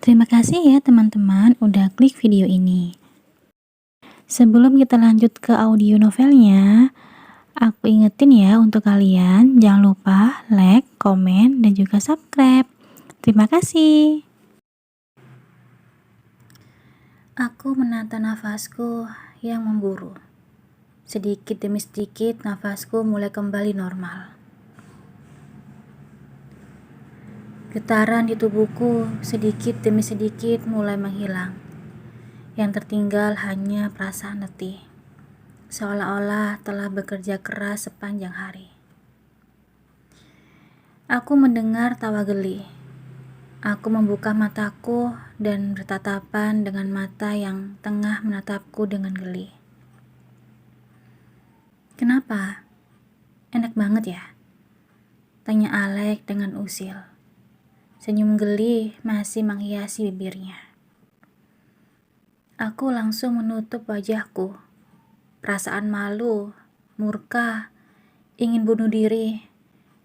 Terima kasih ya teman-teman udah klik video ini. Sebelum kita lanjut ke audio novelnya, aku ingetin ya untuk kalian jangan lupa like, komen, dan juga subscribe. Terima kasih. Aku menata nafasku yang memburu. Sedikit demi sedikit nafasku mulai kembali normal. Getaran di tubuhku sedikit demi sedikit mulai menghilang. Yang tertinggal hanya perasaan letih, seolah-olah telah bekerja keras sepanjang hari. Aku mendengar tawa geli. Aku membuka mataku dan bertatapan dengan mata yang tengah menatapku dengan geli. Kenapa? Enak banget ya? Tanya Alek dengan usil. Senyum geli masih menghiasi bibirnya. Aku langsung menutup wajahku. Perasaan malu, murka, ingin bunuh diri,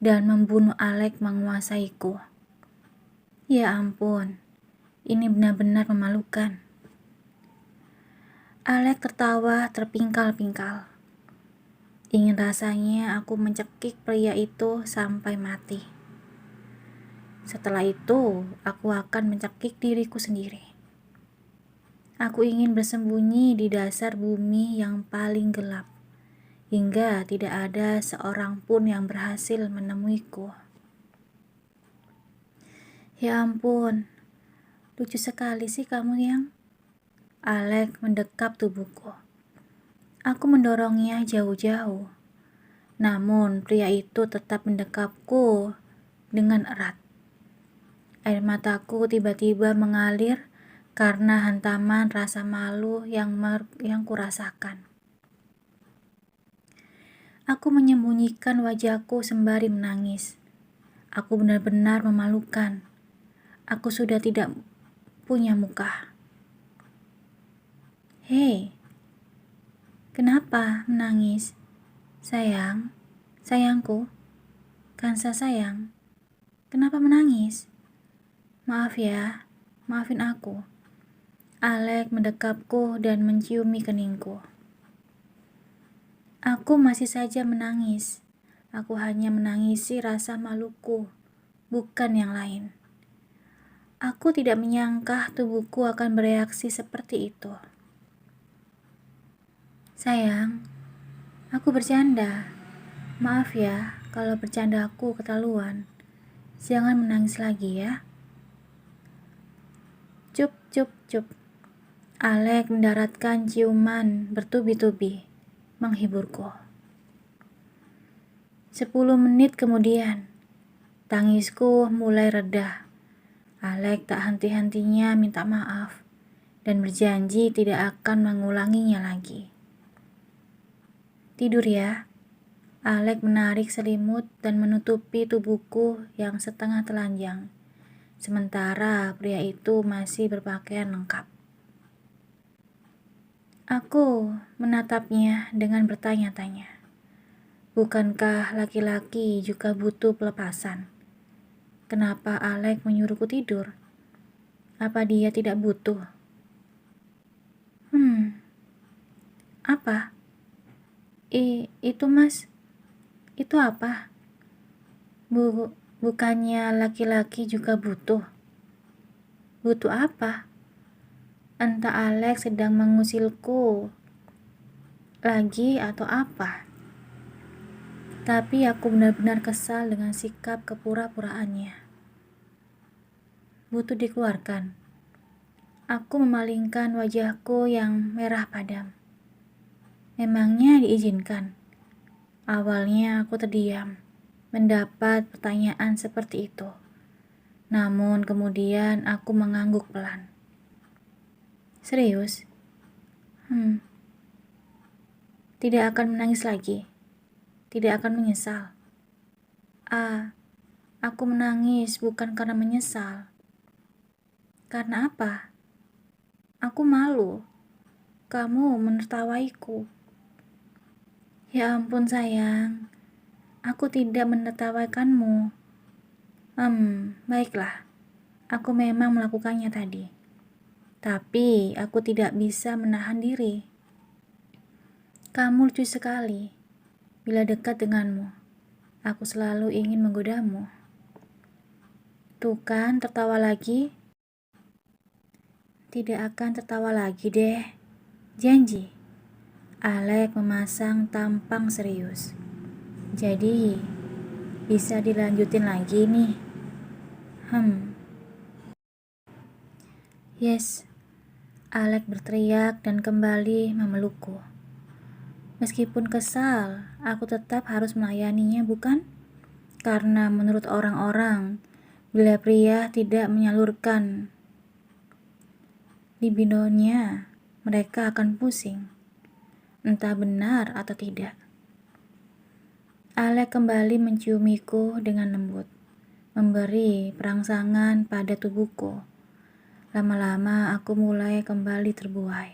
dan membunuh Alek menguasaiku. Ya ampun, ini benar-benar memalukan. Alek tertawa terpingkal-pingkal. Ingin rasanya aku mencekik pria itu sampai mati. Setelah itu, aku akan mencekik diriku sendiri. Aku ingin bersembunyi di dasar bumi yang paling gelap, hingga tidak ada seorang pun yang berhasil menemuiku. Ya ampun, lucu sekali sih kamu yang. Alek mendekap tubuhku. Aku mendorongnya jauh-jauh. Namun pria itu tetap mendekapku dengan erat. Air mataku tiba-tiba mengalir karena hantaman rasa malu yang kurasakan. Aku menyembunyikan wajahku sembari menangis. Aku benar-benar memalukan. Aku sudah tidak punya muka. Hei, kenapa menangis? Sayang, sayangku, Kansa sayang, kenapa menangis? Maaf ya, maafin aku. Alek mendekapku dan menciumi keningku. Aku masih saja menangis. Aku hanya menangisi rasa maluku, bukan yang lain. Aku tidak menyangka tubuhku akan bereaksi seperti itu. Sayang, aku bercanda. Maaf ya kalau bercanda aku keterlaluan. Jangan menangis lagi ya. Cup, cup, cup. Alek mendaratkan ciuman bertubi-tubi, menghiburku. 10 menit kemudian, tangisku mulai reda. Alek tak henti-hentinya minta maaf dan berjanji tidak akan mengulanginya lagi. Tidur ya. Alek menarik selimut dan menutupi tubuhku yang setengah telanjang. Sementara pria itu masih berpakaian lengkap. Aku menatapnya dengan bertanya-tanya. Bukankah laki-laki juga butuh pelepasan? Kenapa Alek menyuruhku tidur? Apa dia tidak butuh? Apa? Itu mas, itu apa? Bukannya laki-laki juga butuh? Butuh apa? Entah Alek sedang mengusilku lagi atau apa. Tapi aku benar-benar kesal dengan sikap kepura-puraannya. Butuh dikeluarkan. Aku memalingkan wajahku yang merah padam. Memangnya diizinkan? Awalnya aku terdiam, mendapat pertanyaan seperti itu. Namun kemudian aku mengangguk pelan. Serius? Tidak akan menangis lagi. Tidak akan menyesal. Aku menangis bukan karena menyesal. Karena apa? Aku malu. Kamu menertawaiku. Ya ampun sayang. Aku tidak menertawaikanmu. Baiklah. Aku memang melakukannya tadi, tapi aku tidak bisa menahan diri. Kamu lucu sekali. Bila dekat denganmu, aku selalu ingin menggodamu. Tuh kan, tertawa lagi. Tidak akan tertawa lagi deh. Janji. Alex memasang tampang serius. Jadi, bisa dilanjutin lagi nih. Yes. Alex berteriak dan kembali memelukku. Meskipun kesal, aku tetap harus melayaninya, bukan? Karena menurut orang-orang, bila pria tidak menyalurkan libidonya, mereka akan pusing. Entah benar atau tidak. Alex kembali menciumiku dengan lembut, memberi perangsangan pada tubuhku. Lama-lama aku mulai kembali terbuai.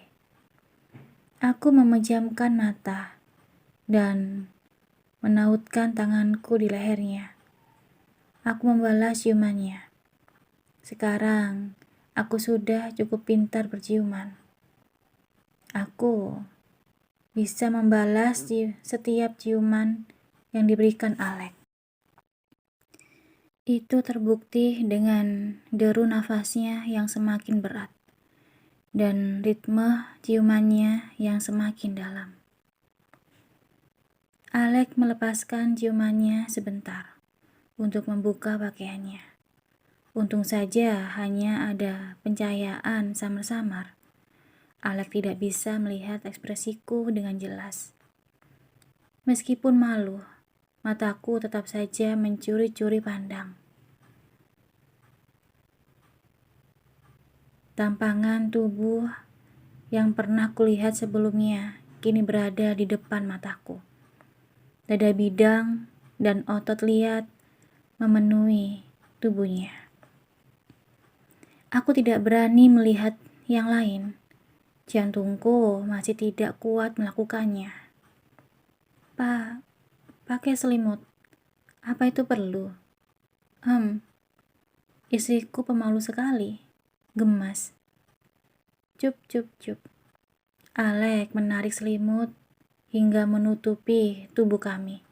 Aku memejamkan mata dan menautkan tanganku di lehernya. Aku membalas ciumannya. Sekarang, aku sudah cukup pintar berciuman. Aku bisa membalas setiap ciuman yang diberikan Alex. Itu terbukti dengan deru nafasnya yang semakin berat dan ritme ciumannya yang semakin dalam. Alex melepaskan ciumannya sebentar untuk membuka pakaiannya. Untung saja hanya ada pencahayaan samar-samar. Alex tidak bisa melihat ekspresiku dengan jelas. Meskipun malu, mataku tetap saja mencuri-curi pandang. Tampangan tubuh yang pernah kulihat sebelumnya kini berada di depan mataku. Dada bidang dan otot liat memenuhi tubuhnya. Aku tidak berani melihat yang lain. Jantungku masih tidak kuat melakukannya. Pak, pakai selimut. Apa itu perlu? Istriku pemalu sekali. Gemas. Cup, cup, cup. Alex menarik selimut hingga menutupi tubuh kami.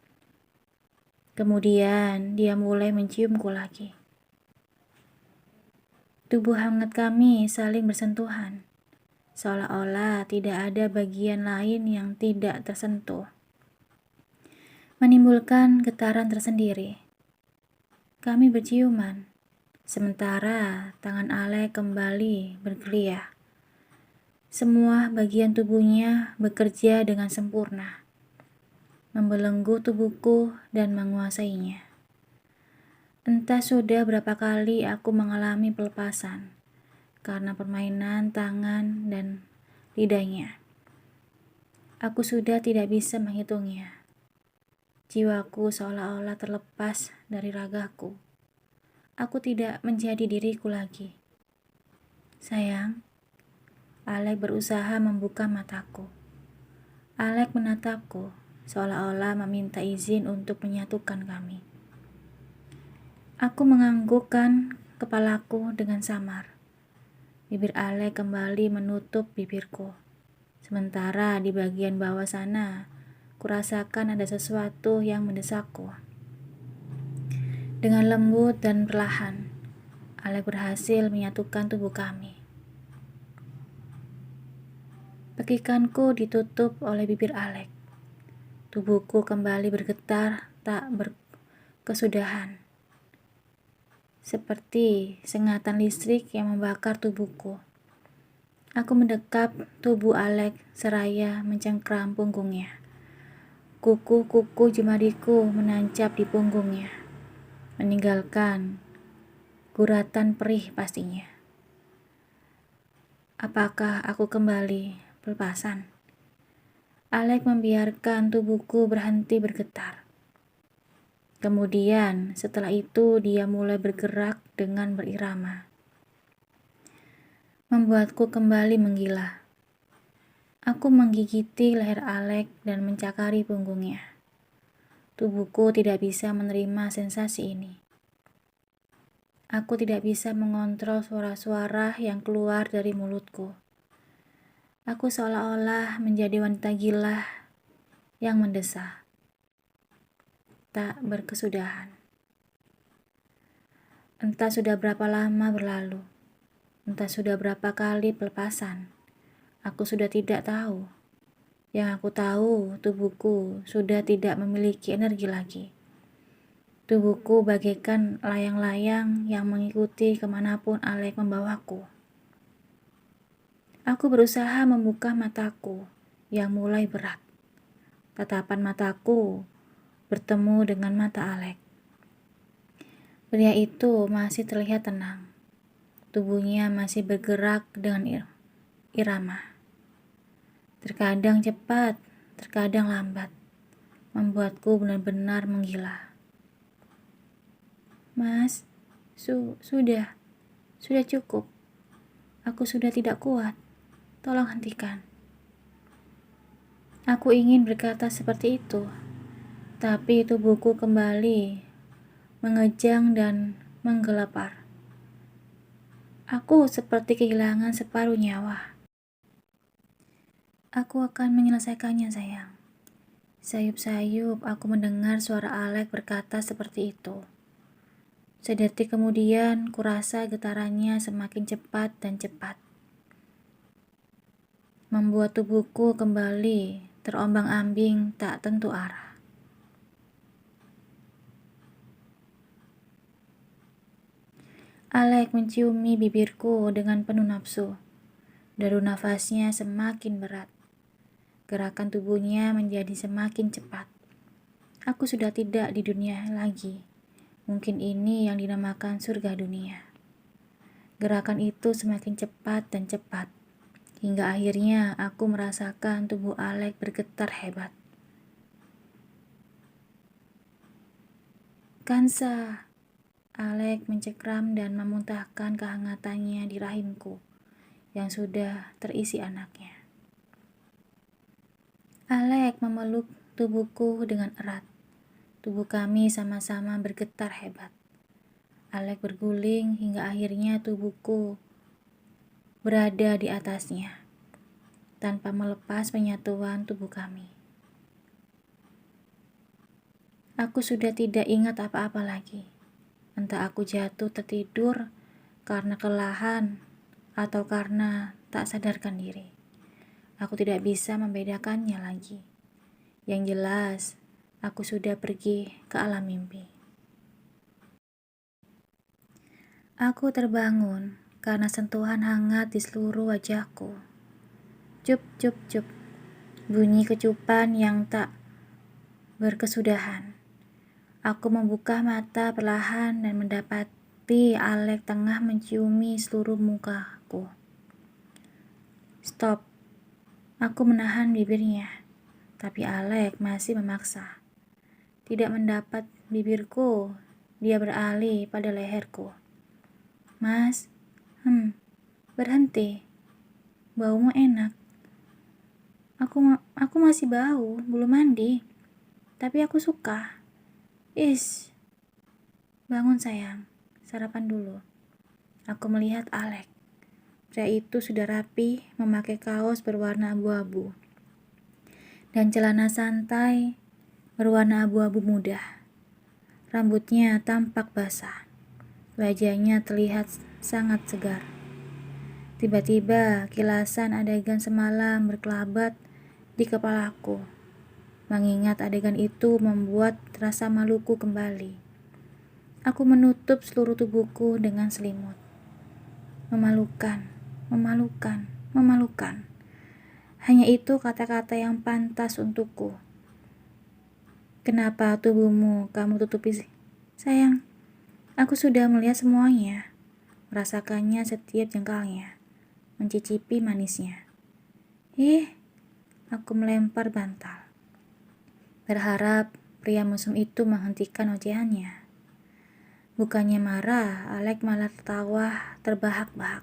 Kemudian dia mulai menciumku lagi. Tubuh hangat kami saling bersentuhan, seolah-olah tidak ada bagian lain yang tidak tersentuh. Menimbulkan getaran tersendiri. Kami berciuman, sementara tangan Alex kembali bergelia. Semua bagian tubuhnya bekerja dengan sempurna, membelenggu tubuhku dan menguasainya. Entah sudah berapa kali aku mengalami pelepasan karena permainan tangan dan lidahnya. Aku sudah tidak bisa menghitungnya. Jiwaku seolah-olah terlepas dari ragaku. Aku tidak menjadi diriku lagi. Sayang, Alex berusaha membuka mataku. Alex menatapku, seolah-olah meminta izin untuk menyatukan kami. Aku menganggukkan kepalaku dengan samar. Bibir Alex kembali menutup bibirku. Sementara di bagian bawah sana, kurasakan ada sesuatu yang mendesakku. Dengan lembut dan perlahan, Alex berhasil menyatukan tubuh kami. Pekikanku ditutup oleh bibir Alex. Tubuhku kembali bergetar tak berkesudahan. Seperti sengatan listrik yang membakar tubuhku. Aku mendekap tubuh Alex seraya mencengkram punggungnya. Kuku-kuku jemariku menancap di punggungnya, meninggalkan guratan perih pastinya. Apakah aku kembali pelepasan? Alex membiarkan tubuhku berhenti bergetar. Kemudian setelah itu dia mulai bergerak dengan berirama, membuatku kembali menggila. Aku menggigiti leher Alex dan mencakari punggungnya. Tubuhku tidak bisa menerima sensasi ini. Aku tidak bisa mengontrol suara-suara yang keluar dari mulutku. Aku seolah-olah menjadi wanita gila yang mendesah, tak berkesudahan. Entah sudah berapa lama berlalu, entah sudah berapa kali pelepasan. Aku sudah tidak tahu. Yang aku tahu, tubuhku sudah tidak memiliki energi lagi. Tubuhku bagaikan layang-layang yang mengikuti kemanapun Alek membawaku. Aku berusaha membuka mataku yang mulai berat. Tatapan mataku bertemu dengan mata Alek. Pria itu masih terlihat tenang. Tubuhnya masih bergerak dengan irama. Terkadang cepat, terkadang lambat. Membuatku benar-benar menggila. Mas, sudah cukup. Aku sudah tidak kuat. Tolong hentikan. Aku ingin berkata seperti itu, tapi tubuhku kembali mengejang dan menggelepar. Aku seperti kehilangan separuh nyawa. Aku akan menyelesaikannya, sayang. Sayup-sayup aku mendengar suara Alek berkata seperti itu. Sedetik kemudian, kurasa getarannya semakin cepat dan cepat, membuat tubuhku kembali terombang-ambing tak tentu arah. Alek menciumi bibirku dengan penuh nafsu. Deru nafasnya semakin berat. Gerakan tubuhnya menjadi semakin cepat. Aku sudah tidak di dunia lagi. Mungkin ini yang dinamakan surga dunia. Gerakan itu semakin cepat dan cepat, hingga akhirnya aku merasakan tubuh Alek bergetar hebat. Kansa, Alek mencekram dan memuntahkan kehangatannya di rahimku yang sudah terisi anaknya. Alek memeluk tubuhku dengan erat. Tubuh kami sama-sama bergetar hebat. Alek berguling hingga akhirnya tubuhku berada di atasnya, tanpa melepas penyatuan tubuh kami. Aku sudah tidak ingat apa-apa lagi. Entah aku jatuh tertidur karena kelelahan atau karena tak sadarkan diri. Aku tidak bisa membedakannya lagi. Yang jelas, aku sudah pergi ke alam mimpi. Aku terbangun karena sentuhan hangat di seluruh wajahku. Cup, cup, cup. Bunyi kecupan yang tak berkesudahan. Aku membuka mata perlahan dan mendapati Alek tengah menciumi seluruh mukaku. Stop. Aku menahan bibirnya, tapi Alek masih memaksa. Tidak mendapat bibirku, dia beralih pada leherku. Mas, berhenti. Baumu enak. Aku masih bau, belum mandi. Tapi aku suka. Bangun sayang, sarapan dulu. Aku melihat Alek. Pria itu sudah rapi, memakai kaos berwarna abu-abu dan celana santai berwarna abu-abu muda. Rambutnya tampak basah. Wajahnya terlihat sangat segar. Tiba-tiba kilasan adegan semalam berkelabat di kepalaku. Mengingat adegan itu membuat rasa maluku kembali. Aku menutup seluruh tubuhku dengan selimut. Memalukan, memalukan, memalukan. Hanya itu kata-kata yang pantas untukku. Kenapa tubuhmu kamu tutupi? Sayang, aku sudah melihat semuanya. Merasakannya setiap jengkalnya. Mencicipi manisnya. Aku melempar bantal. Berharap pria mesum itu menghentikan ocehannya. Bukannya marah, Alek malah tertawa terbahak-bahak.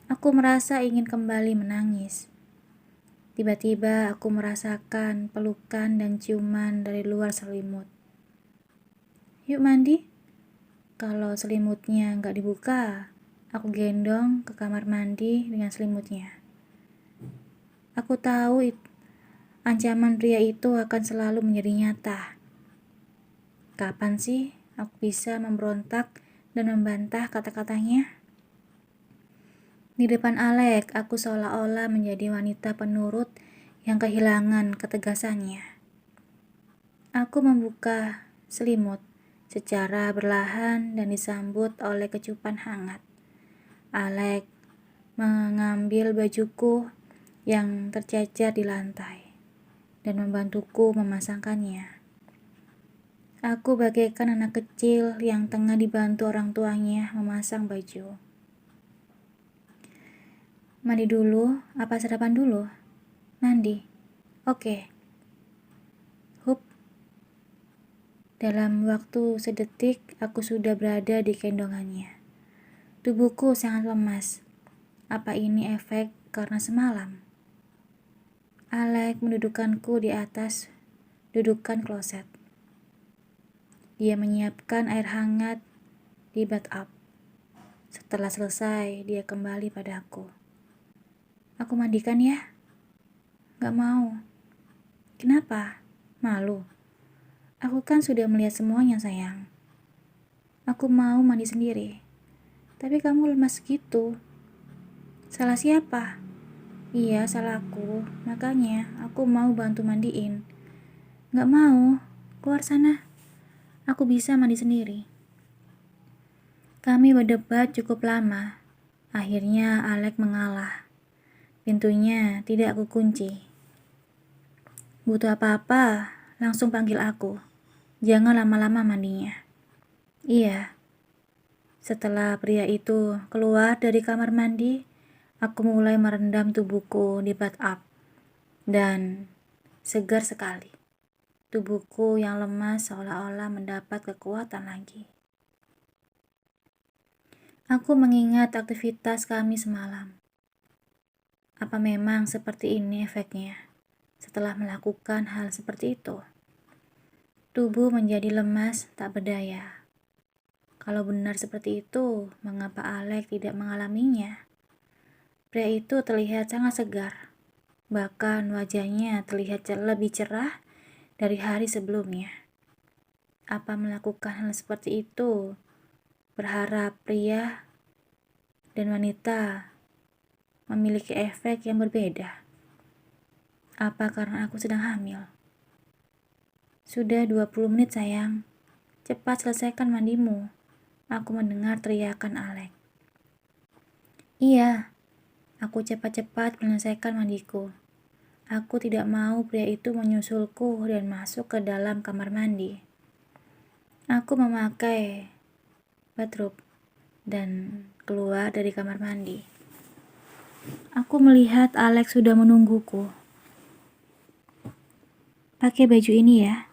Aku merasa ingin kembali menangis. Tiba-tiba aku merasakan pelukan dan ciuman dari luar selimut. Yuk mandi. Kalau selimutnya nggak dibuka, aku gendong ke kamar mandi dengan selimutnya. Aku tahu ancaman pria itu akan selalu menjadi nyata. Kapan sih aku bisa memberontak dan membantah kata-katanya? Di depan Alek, aku seolah-olah menjadi wanita penurut yang kehilangan ketegasannya. Aku membuka selimut secara perlahan dan disambut oleh kecupan hangat. Alek mengambil bajuku yang tercecer di lantai dan membantuku memasangkannya. Aku bagaikan anak kecil yang tengah dibantu orang tuanya memasang baju. Mandi dulu, apa sarapan dulu? Mandi. Oke. Hup. Dalam waktu sedetik, aku sudah berada di gendongannya. Tubuhku sangat lemas. Apa ini efek karena semalam? Alek mendudukkanku di atas dudukan kloset. Dia menyiapkan air hangat di bathtub. Setelah selesai, dia kembali padaku. Aku mandikan ya? Gak mau. Kenapa? Malu. Aku kan sudah melihat semuanya, sayang. Aku mau mandi sendiri. Tapi kamu lemas gitu. Salah siapa? Iya, salah aku. Makanya aku mau bantu mandiin. Gak mau. Keluar sana. Aku bisa mandi sendiri. Kami berdebat cukup lama. Akhirnya Alek mengalah. Pintunya tidak aku kunci. Butuh apa-apa, langsung panggil aku. Jangan lama-lama mandinya. Iya. Setelah pria itu keluar dari kamar mandi, aku mulai merendam tubuhku di bathtub. Dan segar sekali. Tubuhku yang lemas seolah-olah mendapat kekuatan lagi. Aku mengingat aktivitas kami semalam. Apa memang seperti ini efeknya setelah melakukan hal seperti itu? Tubuh menjadi lemas, tak berdaya. Kalau benar seperti itu, mengapa Alek tidak mengalaminya? Pria itu terlihat sangat segar. Bahkan wajahnya terlihat lebih cerah dari hari sebelumnya. Apa melakukan hal seperti itu? Berharap pria dan wanita memiliki efek yang berbeda. Apa karena aku sedang hamil? Sudah 20 menit, sayang. Cepat selesaikan mandimu. Aku mendengar teriakan Alek. Iya, aku cepat-cepat menyelesaikan mandiku. Aku tidak mau pria itu menyusulku dan masuk ke dalam kamar mandi. Aku memakai bathrobe dan keluar dari kamar mandi. Aku melihat Alek sudah menungguku. Pakai baju ini ya.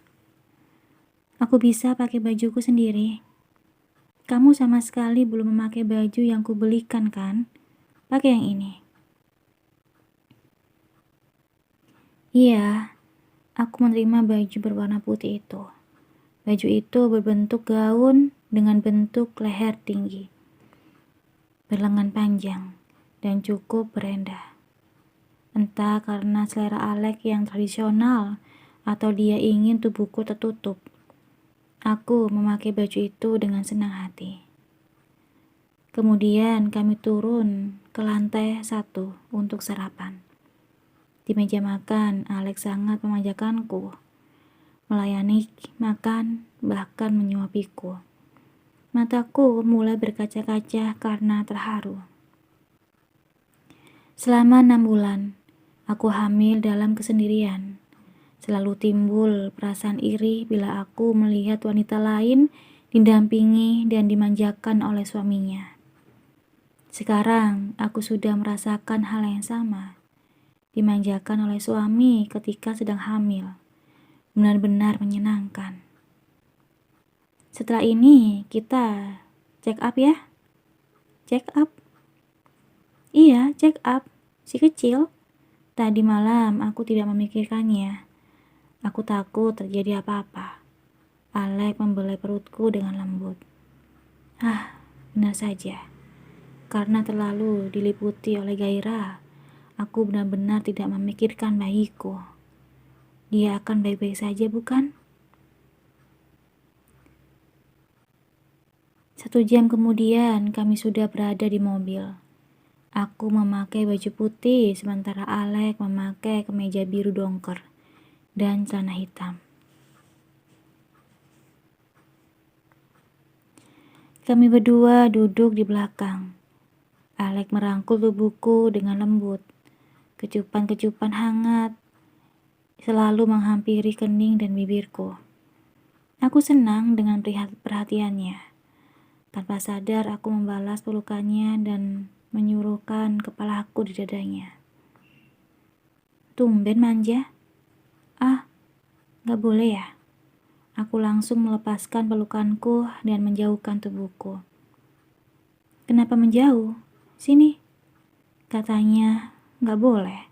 Aku bisa pakai bajuku sendiri. Kamu sama sekali belum memakai baju yang kubelikan kan? Pakai yang ini. Iya, aku menerima baju berwarna putih itu. Baju itu berbentuk gaun dengan bentuk leher tinggi, berlengan panjang, dan cukup berendah. Entah karena selera Alek yang tradisional atau dia ingin tubuhku tertutup. Aku memakai baju itu dengan senang hati. Kemudian kami turun ke lantai 1 untuk sarapan. Di meja makan, Alek sangat memanjakanku, melayani makan, bahkan menyuapiku. Mataku mulai berkaca-kaca karena terharu. Selama 6 bulan, aku hamil dalam kesendirian. Selalu timbul perasaan iri bila aku melihat wanita lain didampingi dan dimanjakan oleh suaminya. Sekarang, aku sudah merasakan hal yang sama. Dimanjakan oleh suami ketika sedang hamil. Benar-benar menyenangkan. Setelah ini, kita check up ya. Check up? Iya, check up. Si kecil. Tadi malam aku tidak memikirkannya. Aku takut terjadi apa-apa. Alek membelai perutku dengan lembut. Benar saja. Karena terlalu diliputi oleh gairah, aku benar-benar tidak memikirkan bayiku. Dia akan baik-baik saja, bukan? 1 jam kemudian, kami sudah berada di mobil. Aku memakai baju putih, sementara Alek memakai kemeja biru dongker dan celana hitam. Kami berdua duduk di belakang. Alek merangkul tubuhku dengan lembut. Kecupan-kecupan hangat selalu menghampiri kening dan bibirku. Aku senang dengan perhatiannya. Tanpa sadar aku membalas pelukannya dan menyuruhkan kepalaku di dadanya. Tumben manja. Gak boleh ya? Aku langsung melepaskan pelukanku dan menjauhkan tubuhku. Kenapa menjauh? Sini. Katanya, gak boleh.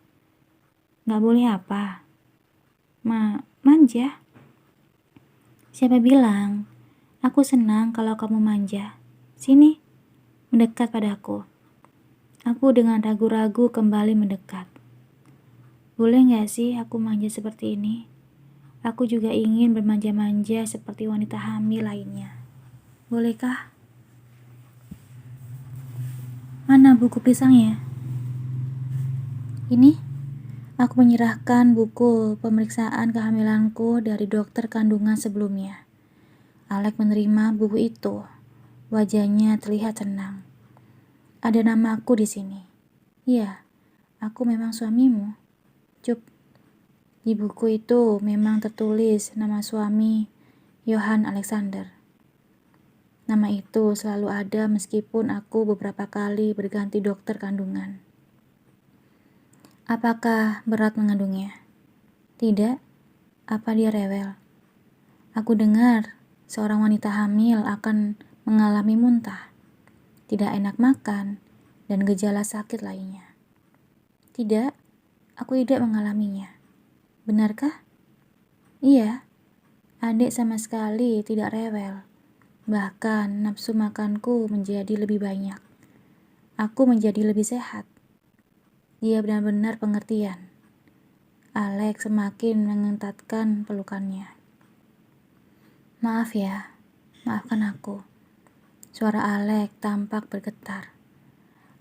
Gak boleh apa? Manja. Siapa bilang? Aku senang kalau kamu manja. Sini, mendekat padaku. Aku dengan ragu-ragu kembali mendekat. Boleh gak sih aku manja seperti ini? Aku juga ingin bermanja-manja seperti wanita hamil lainnya. Bolehkah? Mana buku pisangnya? Ini, aku menyerahkan buku pemeriksaan kehamilanku dari dokter kandungan sebelumnya. Alek menerima buku itu. Wajahnya terlihat tenang. Ada namaku di sini. Iya, aku memang suamimu. Cup. Di buku itu memang tertulis nama suami, Johan Alexander. Nama itu selalu ada meskipun aku beberapa kali berganti dokter kandungan. Apakah berat mengandungnya? Tidak. Apa dia rewel? Aku dengar seorang wanita hamil akan mengalami muntah, tidak enak makan, dan gejala sakit lainnya. Tidak, aku tidak mengalaminya. Benarkah? Iya, adik sama sekali tidak rewel. Bahkan nafsu makanku menjadi lebih banyak. Aku menjadi lebih sehat. Dia benar-benar pengertian. Alek semakin mengentatkan pelukannya. Maaf ya, maafkan aku. Suara Alek tampak bergetar.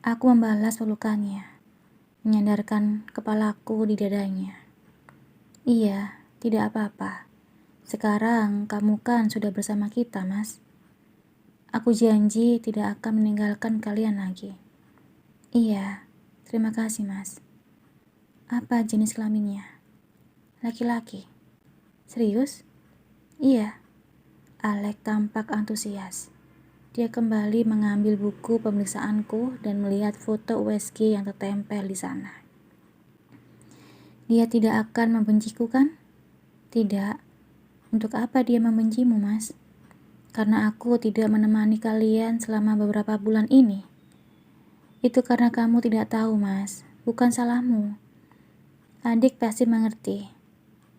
Aku membalas pelukannya, menyandarkan kepalaku di dadanya. Iya, tidak apa-apa. Sekarang kamu kan sudah bersama kita, Mas. Aku janji tidak akan meninggalkan kalian lagi. Iya, terima kasih, Mas. Apa jenis kelaminnya? Laki-laki. Serius? Iya. Alek tampak antusias. Dia kembali mengambil buku pemeriksaanku dan melihat foto USG yang tertempel di sana. Dia tidak akan membenciku, kan? Tidak. Untuk apa dia membencimu, Mas? Karena aku tidak menemani kalian selama beberapa bulan ini. Itu karena kamu tidak tahu, Mas. Bukan salahmu. Adik pasti mengerti.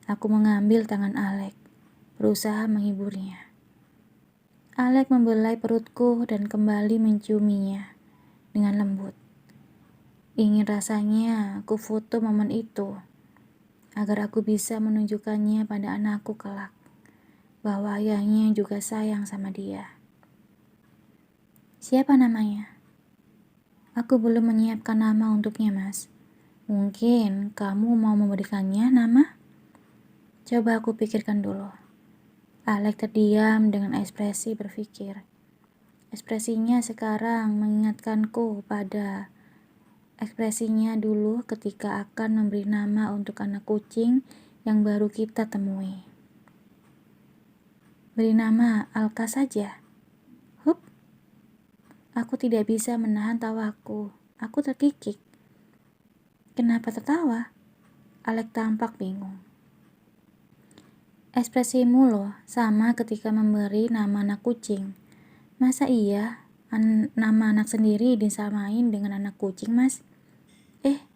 Aku mengambil tangan Alek, berusaha menghiburnya. Alek membelai perutku dan kembali menciuminya dengan lembut. Ingin rasanya aku foto momen itu, agar aku bisa menunjukkannya pada anakku kelak, bahwa ayahnya juga sayang sama dia. Siapa namanya? Aku belum menyiapkan nama untuknya, Mas. Mungkin kamu mau memberikannya nama? Coba aku pikirkan dulu. Alek terdiam dengan ekspresi berpikir. Ekspresinya sekarang mengingatkanku pada ekspresinya dulu ketika akan memberi nama untuk anak kucing yang baru kita temui. Beri nama Alka saja. Hup. Aku tidak bisa menahan tawaku. Aku terkikik. Kenapa tertawa? Alek tampak bingung. Ekspresimu loh sama ketika memberi nama anak kucing. Masa iya nama anak sendiri disamain dengan anak kucing, Mas?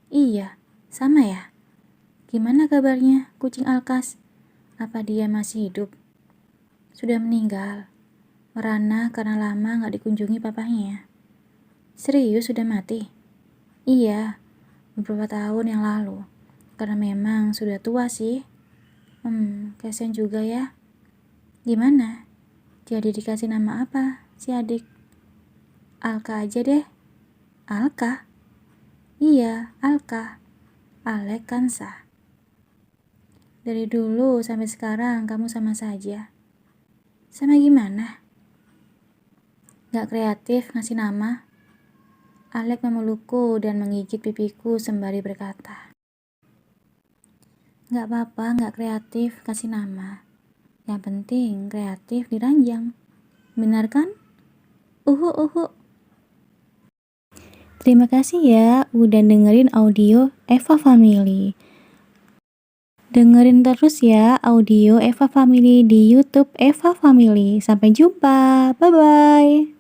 Iya, sama ya? Gimana kabarnya kucing Alkas? Apa dia masih hidup? Sudah meninggal? merana karena lama gak dikunjungi papahnya. Serius sudah mati? Iya, beberapa tahun yang lalu. Karena memang sudah tua sih. Kasihan juga ya. Gimana? Jadi dikasih nama apa si adik? Alka aja deh. Alka? Iya, Alka. Alek kan sah. Dari dulu sampai sekarang kamu sama saja. Sama gimana? Gak kreatif ngasih nama? Alek memelukku dan menggigit pipiku sembari berkata, gak apa-apa gak kreatif kasih nama. Yang penting kreatif diranjang. Benar kan? Uhu. Terima kasih ya udah dengerin audio Eva Family. Dengerin terus ya audio Eva Family di YouTube Eva Family. Sampai jumpa. Bye-bye.